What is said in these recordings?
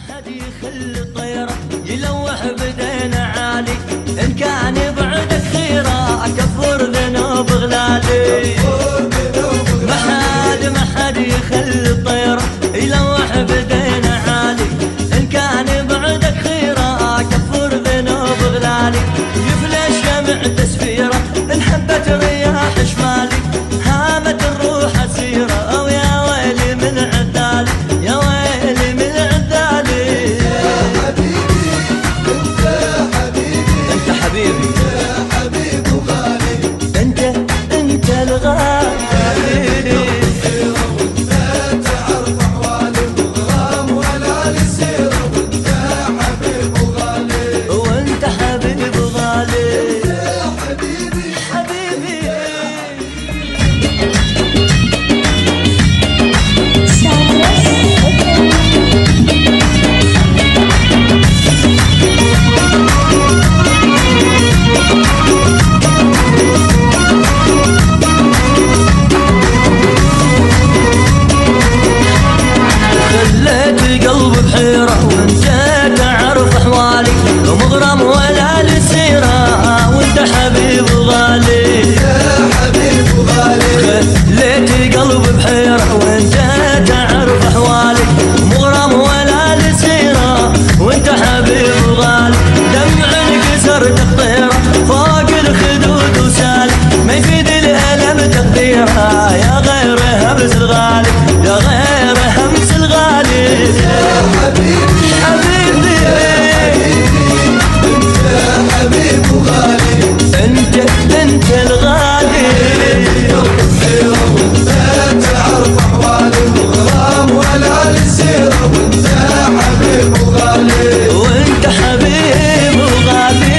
حد يخلي طيره يلوح بدينا عالي، ان كان بعدك خيره اكفر ذنوب غلالي. ما حد يخلي طيره يلوح بدينا عالي، ان كان بعدك خيره اكفر ذنوب غلالي. يفلى الشمع تسفيره ان حبت رياح شمالي، هامت الروح اسيره ويا ويلي من عدالي، يا ويلي من عدالي. يا حبيبي انت حبيبي، انت حبيبي يا حبيب وغالي، انت الغالي. مغرم ولا لسيرة وانت حبيب غالي، يا حبيب وغالي. خليت قلب بحيرة وانت تعرف احوالي، مغرم ولا لسيرة وانت حبيب غالي. دمع انكسر تقطيره فوق الخدود وسالي، ما يفيد الالم تقديره يا غير همس الغالي، يا غير همس الغالي. يا حبيبي حبيبي حبيب وغالي، انت الغالي. خيرة وانت تعرف احوالي، مغرام ولا للسيرة وانت حبيب وغالي، وانت حبيب وغالي.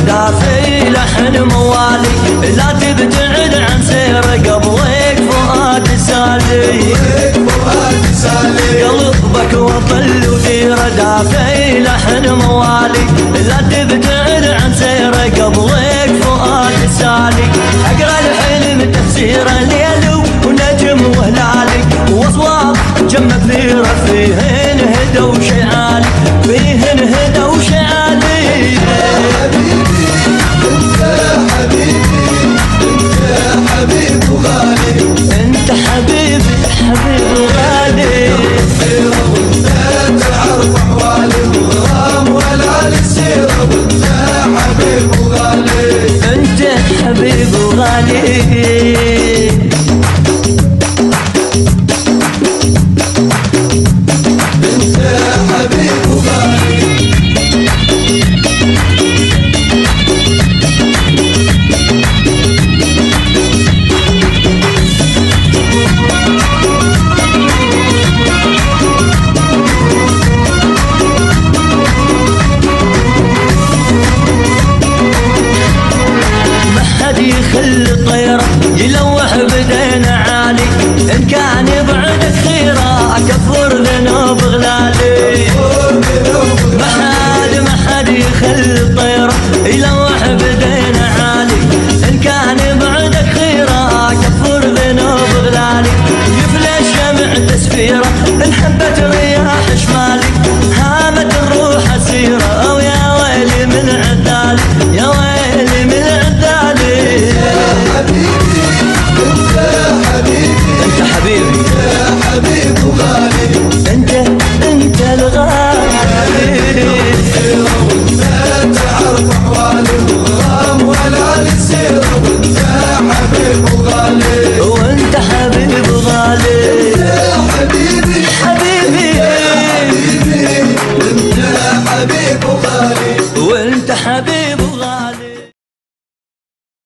دافي لحن موالي، لا تبتعد عن سيره قبلك فؤاد سالي، قلبك وطل وديره دافي لحن موالي، لا تبتعد عن سيره قبلك فؤاد سالي. اقرا الحلم تفسيره ليل ونجم وهلالي، واصوات جم كثيره فيهن هدى وشعالي، فيهن هدى وشعالي. حبيب وغالي، انت حبيبي حبيب وغالي. خيرة وانت تعرف احوالي، مغرام ولا للسيرة وانت حبيب وغالي، انت حبيب وغالي.